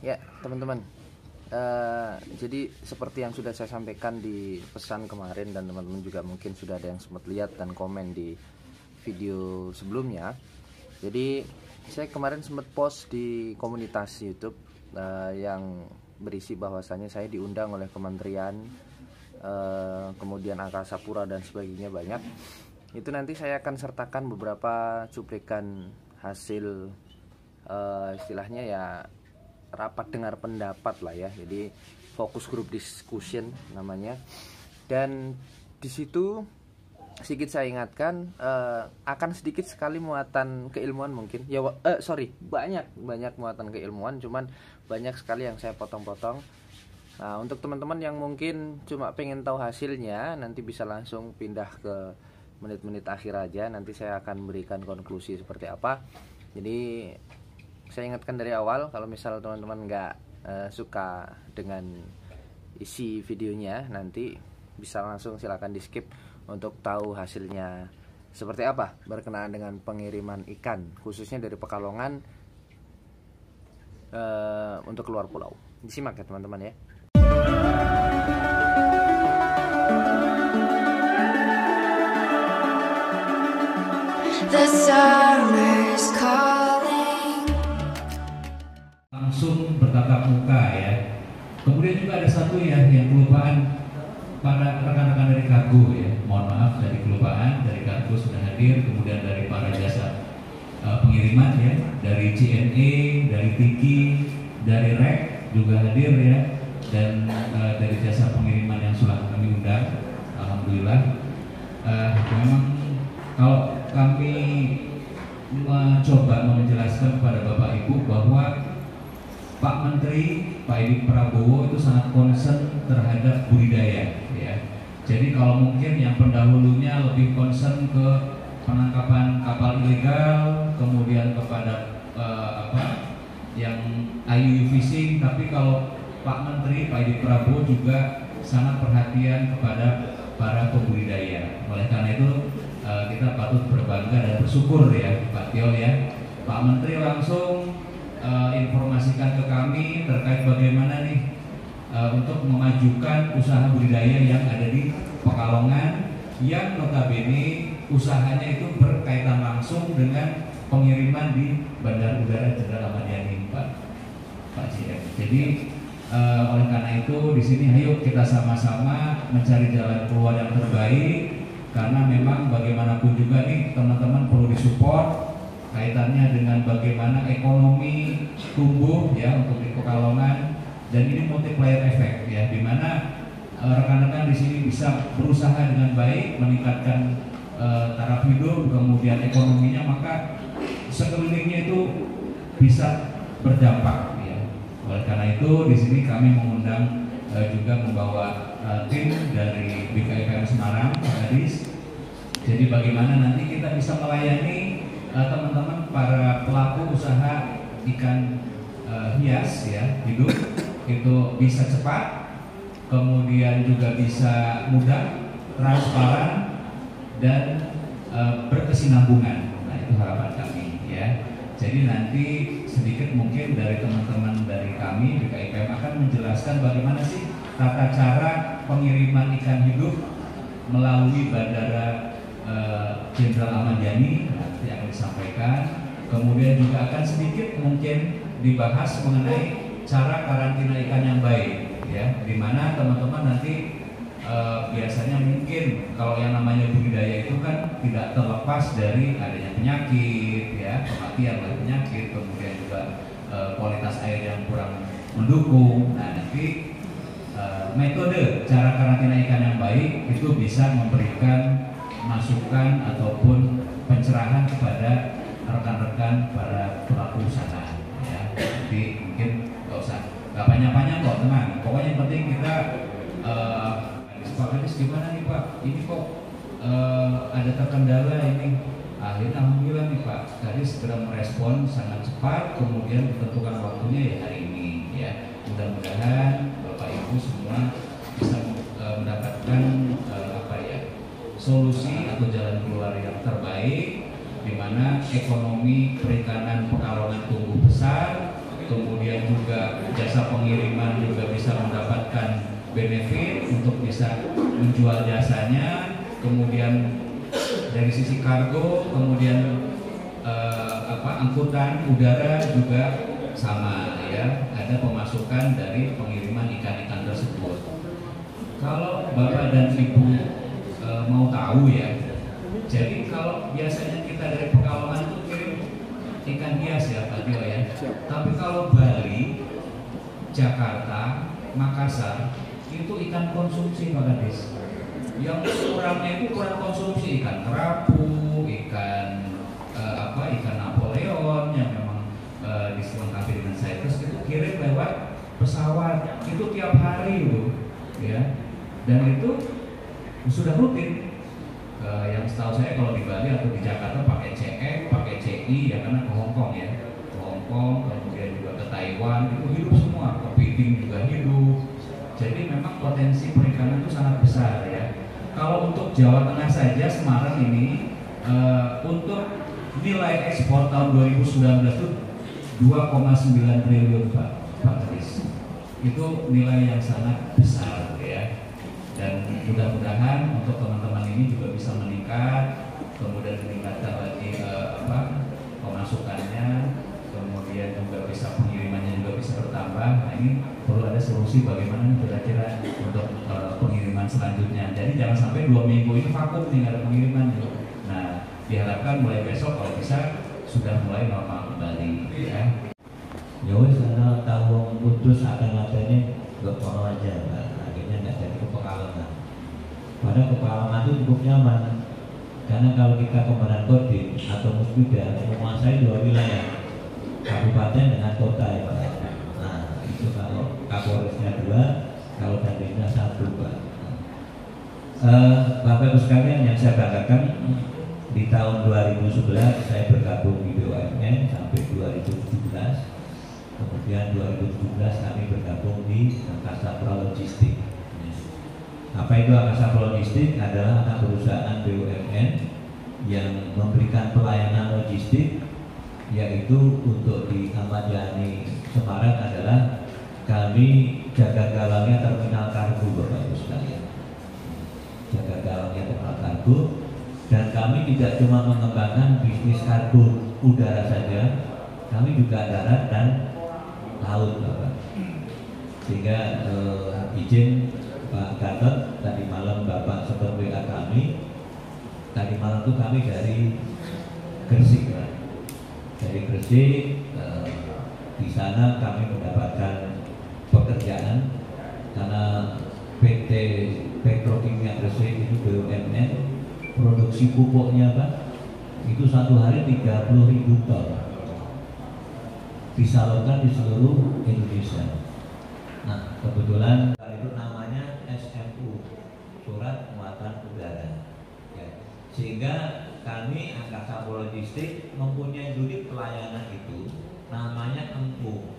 Ya, teman-teman. Jadi seperti yang sudah saya sampaikan di pesan kemarin, dan teman-teman juga mungkin sudah ada yang sempat lihat dan komen di video sebelumnya. Jadi saya kemarin sempat post di komunitas YouTube yang berisi bahwasannya saya diundang oleh kementerian, kemudian Angkasa Pura dan sebagainya banyak. Itu nanti saya akan sertakan beberapa cuplikan hasil istilahnya ya rapat dengar pendapat lah ya, jadi fokus group discussion namanya. Dan di situ sedikit saya ingatkan akan sedikit sekali muatan keilmuan mungkin ya, banyak muatan keilmuan, cuman banyak sekali yang saya potong-potong. Nah, untuk teman-teman yang mungkin cuma pengen tahu hasilnya, nanti bisa langsung pindah ke menit-menit akhir aja, nanti saya akan berikan konklusi seperti apa. Jadi saya ingatkan dari awal, kalau misal teman-teman nggak suka dengan isi videonya, nanti bisa langsung silakan di skip untuk tahu hasilnya seperti apa berkenaan dengan pengiriman ikan, khususnya dari Pekalongan untuk keluar pulau. Disimak ya teman-teman ya. The summer's calling. Langsung bertatap muka ya. Kemudian juga ada satu ya yang kelupaan, para rekan-rekan dari kargo ya. Mohon maaf, dari kelupaan, dari kargo sudah hadir, kemudian dari para jasa pengiriman ya, dari CNE, dari Tiki, dari REK juga hadir ya, dan dari jasa pengiriman yang sudah kami undang. Alhamdulillah. Memang kalau kami mencoba menjelaskan kepada Bapak Ibu bahwa Pak Menteri, Pak Edi Prabowo itu sangat concern terhadap budidaya ya. Jadi kalau mungkin yang pendahulunya lebih concern ke penangkapan kapal ilegal, kemudian kepada yang IUU fishing, tapi kalau Pak Menteri, Pak Edi Prabowo juga sangat perhatian kepada para pembudidaya. Oleh karena itu kita patut berbangga dan bersyukur ya Pak Tio ya. Pak Menteri langsung informasikan ke kami terkait bagaimana nih untuk memajukan usaha budidaya yang ada di Pekalongan, yang notabene usahanya itu berkaitan langsung dengan pengiriman di Bandar Udara Jenderal Ahmad Yani, Pak CM. Jadi oleh karena itu di sini ayo kita sama-sama mencari jalan keluar yang terbaik, karena memang bagaimanapun juga nih teman-teman perlu disupport kaitannya dengan bagaimana ekonomi tumbuh ya untuk di Pekalongan, dan ini multiplier effect ya, dimana rekan-rekan di sini bisa berusaha dengan baik meningkatkan taraf hidup, kemudian ekonominya, maka sekelilingnya itu bisa berdampak ya. Oleh karena itu di sini kami mengundang juga membawa tim dari BKIPM Semarang, Pak Adis. Jadi bagaimana nanti kita bisa melayani teman-teman para pelaku usaha ikan hias ya, hidup itu bisa cepat, kemudian juga bisa mudah, transparan, dan berkesinambungan. Nah, itu harapan kami ya. Jadi nanti sedikit mungkin dari teman-teman dari kami BKIPM akan menjelaskan bagaimana sih tata cara pengiriman ikan hidup melalui Bandara Jenderal Ahmad Yani yang disampaikan. Kemudian juga akan sedikit mungkin dibahas mengenai cara karantina ikan yang baik ya, dimana teman-teman nanti biasanya mungkin kalau yang namanya budidaya itu kan tidak terlepas dari adanya penyakit ya, kematian oleh penyakit, kemudian juga kualitas air yang kurang mendukung. Nah, nanti metode cara karantina ikan yang baik itu bisa memberikan masukan ataupun pencerahan kepada rekan-rekan para pelaku usaha ya. Jadi mungkin nggak banyak-banyak kok, tenang. Pokoknya yang penting kita Pak Kadis gimana nih Pak? Ini kok ada terkendala ini. Akhirnya alhamdulillah nih Pak Kadis segera merespon sangat cepat, kemudian ditentukan waktunya ya hari ini ya. Mudah-mudahan Bapak Ibu semua bisa mendapatkan solusi atau jalan keluar yang terbaik, di mana ekonomi perikanan Pekalongan tumbuh besar, kemudian juga jasa pengiriman juga bisa mendapatkan benefit untuk bisa menjual jasanya. Kemudian dari sisi kargo, kemudian angkutan udara juga sama ya, ada pemasukan dari pengiriman ikan-ikan tersebut. Kalau Bapak dan Ibu mau tahu ya, jadi kalau biasanya kita dari Pekalongan itu kirim ikan hias ya Pak Tio ya, tapi kalau Bali, Jakarta, Makassar itu ikan konsumsi Pak Kadis. Yang kurangnya itu kurang konsumsi, ikan kerapu, ikan ikan Napoleon yang memang dilengkapi dengan situs, itu kirim lewat pesawat itu tiap hari itu ya, dan itu sudah rutin. Yang setahu saya kalau di Bali atau di Jakarta pakai CE, pakai CI ya, karena ke Hong Kong ya, ke Hong Kong, kemudian juga ke Taiwan, itu hidup semua, ke Beijing juga hidup. Jadi memang potensi perikanan itu sangat besar ya. Kalau untuk Jawa Tengah saja, Semarang ini untuk nilai ekspor tahun 2019 itu 2,9 triliun Pak Kadis. Itu nilai yang sangat besar ya. Dan mudah-mudahan untuk teman-teman ini juga bisa meningkat, kemudian meningkatkan lagi pemasukannya, kemudian juga bisa pengirimannya juga bisa bertambah. Nah, ini perlu ada solusi bagaimana kira-kira untuk pengiriman selanjutnya. Jadi jangan sampai 2 minggu ini vakum nih, nggak ada pengiriman. Nah, diharapkan mulai besok kalau bisa sudah mulai normal kembali ya. Ya wis ana tahu putus akan latene nggak kono aja Pak. Akhirnya nggak jadi ke Pekalongan. Padahal ke Pekalongan itu cukup nyaman. Karena kalau kita Komandan Kodim atau Musbida menguasai 2 wilayah, kabupaten dengan kota ya Pak. Nah itu kalau Kapolresnya 2, kalau Dandinya 1 Pak. Bapak Ibu sekalian yang saya banggakan, di tahun 2011 saya bergabung di BUMN sampai 2017. Kemudian 2017 kami bergabung di Angkasa Pura Logistik. Apa itu Angkasa Pura Logistik? Adalah anak perusahaan BUMN yang memberikan pelayanan logistik, yaitu untuk di Ahmad Yani Semarang adalah kami jaga gawangnya terminal kargo Bapak Ibu sekalian. Jaga gawangnya terminal kargo, dan kami tidak cuma mengembangkan bisnis kargo udara saja, kami juga darat dan laut Bapak. Sehingga izin Pak Gatot, tadi malam Bapak sempat WA kami. Tadi malam itu kami dari Gresik Pak. Dari Gresik di sana kami mendapatkan pekerjaan karena PT Petrokimia Gresik itu BUMN, produksi pupuknya Pak itu satu hari 30.000 ton disalurkan di seluruh Indonesia. Nah kebetulan itu namanya SMU, Surat Muatan Udara ya. Sehingga kami Angkasa Pura Logistik mempunyai unit pelayanan itu namanya EMPU.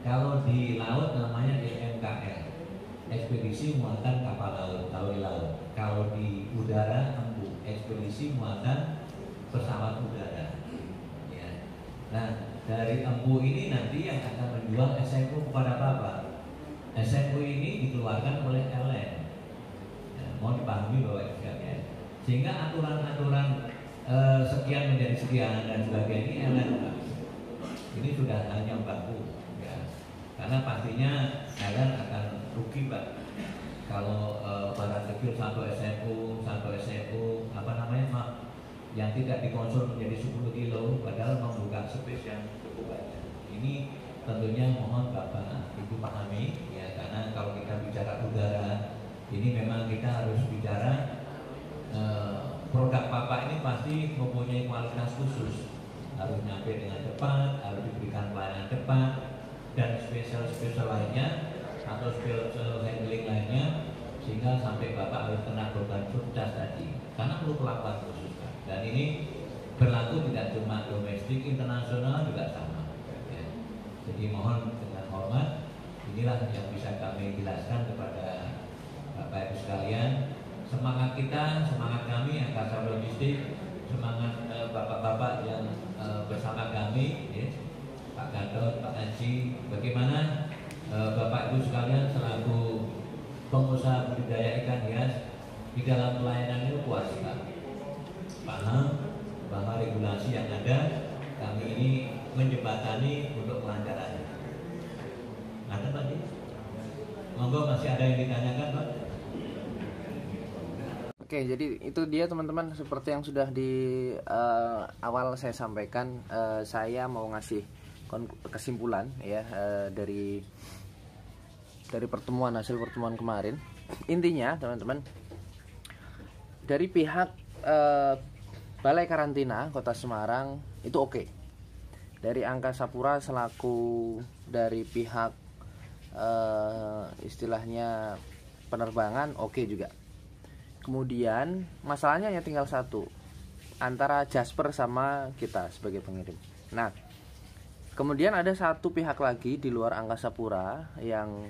Kalau di laut namanya EMKL, Ekspedisi Muatan Kapal Laut, Laut Laut. Kalau di udara EMPU, Ekspedisi Muatan Pesawat Udara ya. Nah dari EMPU ini nanti yang akan menjual SMU kepada Bapak. SMU ini dikeluarkan oleh LN ya, mau dipahami bahwa sekalian. Sehingga aturan-aturan sekian menjadi sekian dan sebagainya ini LN Pak. Ini sudah hanya baku ya. Karena pastinya LN akan rugi Pak kalau barang kecil satu SMU yang tidak dikonsol menjadi 10 kilo padahal membuka space yang cukup banyak. Ini tentunya mohon Bapak Ibu pahami ya, karena kalau kita bicara udara ini memang kita harus bicara produk Bapak ini pasti mempunyai kualitas khusus, harus nyampe dengan cepat, harus diberikan pelayanan cepat, dan spesial lainnya atau spesial handling lainnya, sehingga sampai Bapak harus kena beban surcharge tadi karena perlu perlakuan khusus. Dan ini berlaku tidak cuma domestik, internasional juga sama ya. Jadi mohon dengan hormat, inilah yang bisa kami jelaskan kepada Bapak Ibu sekalian. Semangat kita, semangat kami Angkasa Logistik, semangat bapak-bapak yang bersama kami ya. Pak Gatot, Pak Haji, bagaimana Bapak Ibu sekalian selaku pengusaha budidaya ikan hias di dalam pelayanan itu puas Pak? Paham bahwa regulasi yang ada kami ini menjembatani untuk kelancarannya. Ada Pak? Monggo, masih ada yang ditanyakan Pak? Oke, jadi itu dia teman-teman, seperti yang sudah di awal saya sampaikan. Saya mau ngasih kesimpulan ya dari pertemuan, hasil pertemuan kemarin. Intinya teman-teman, dari pihak Balai Karantina Kota Semarang itu oke. Dari Angkasa Pura selaku dari pihak istilahnya penerbangan oke juga. Kemudian masalahnya hanya tinggal satu, antara Jasper sama kita sebagai pengirim. Nah, kemudian ada satu pihak lagi di luar Angkasa Pura, yang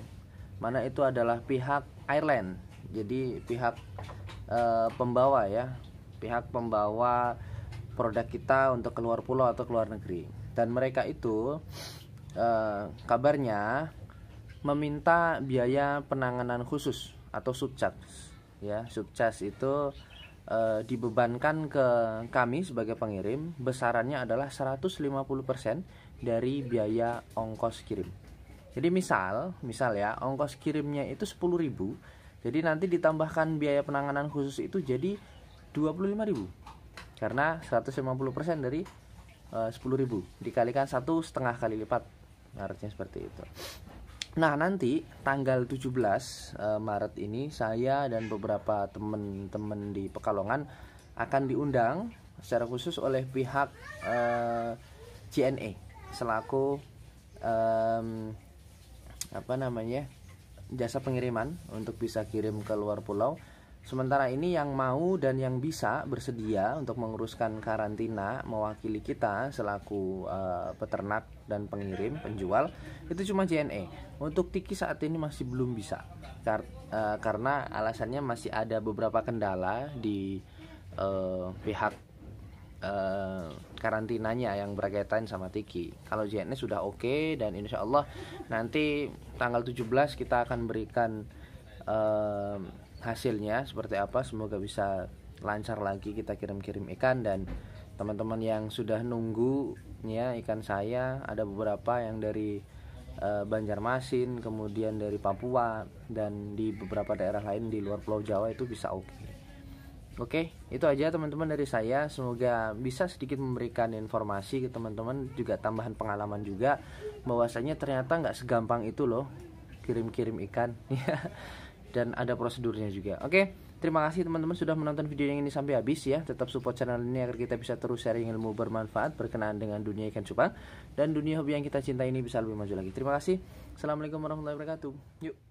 mana itu adalah pihak airline. Jadi pihak pembawa ya, pihak pembawa produk kita untuk keluar pulau atau keluar negeri. Dan mereka itu kabarnya meminta biaya penanganan khusus atau subcharge. Ya, subcharge itu dibebankan ke kami sebagai pengirim, besarannya adalah 150% dari biaya ongkos kirim. Jadi misal ya, ongkos kirimnya itu 10.000, jadi nanti ditambahkan biaya penanganan khusus itu jadi 25.000, karena 150% dari 10.000 dikalikan 1,5 kali lipat, harusnya seperti itu. Nah, nanti tanggal 17 Maret ini saya dan beberapa teman-teman di Pekalongan akan diundang secara khusus oleh pihak JNE selaku jasa pengiriman untuk bisa kirim ke luar pulau. Sementara ini yang mau dan yang bisa bersedia untuk menguruskan karantina mewakili kita selaku peternak dan pengirim, penjual, itu cuma JNE. Untuk Tiki saat ini masih belum bisa karena alasannya masih ada beberapa kendala di pihak karantinanya yang berkaitan sama Tiki. Kalau JNE sudah oke, dan insya Allah nanti tanggal 17 kita akan berikan hasilnya seperti apa. Semoga bisa lancar lagi kita kirim-kirim ikan. Dan teman-teman yang sudah nunggu ya ikan saya, ada beberapa yang dari Banjarmasin, kemudian dari Papua, dan di beberapa daerah lain di luar Pulau Jawa itu bisa Oke, itu aja teman-teman dari saya. Semoga bisa sedikit memberikan informasi ke teman-teman, juga tambahan pengalaman juga, bahwasanya ternyata nggak segampang itu loh kirim-kirim ikan. Dan ada prosedurnya juga. Oke, terima kasih teman-teman sudah menonton video yang ini sampai habis ya. Tetap support channel ini agar kita bisa terus sharing ilmu bermanfaat berkenaan dengan dunia ikan cupang, dan dunia hobi yang kita cintai ini bisa lebih maju lagi. Terima kasih. Assalamualaikum warahmatullahi wabarakatuh. Yuk.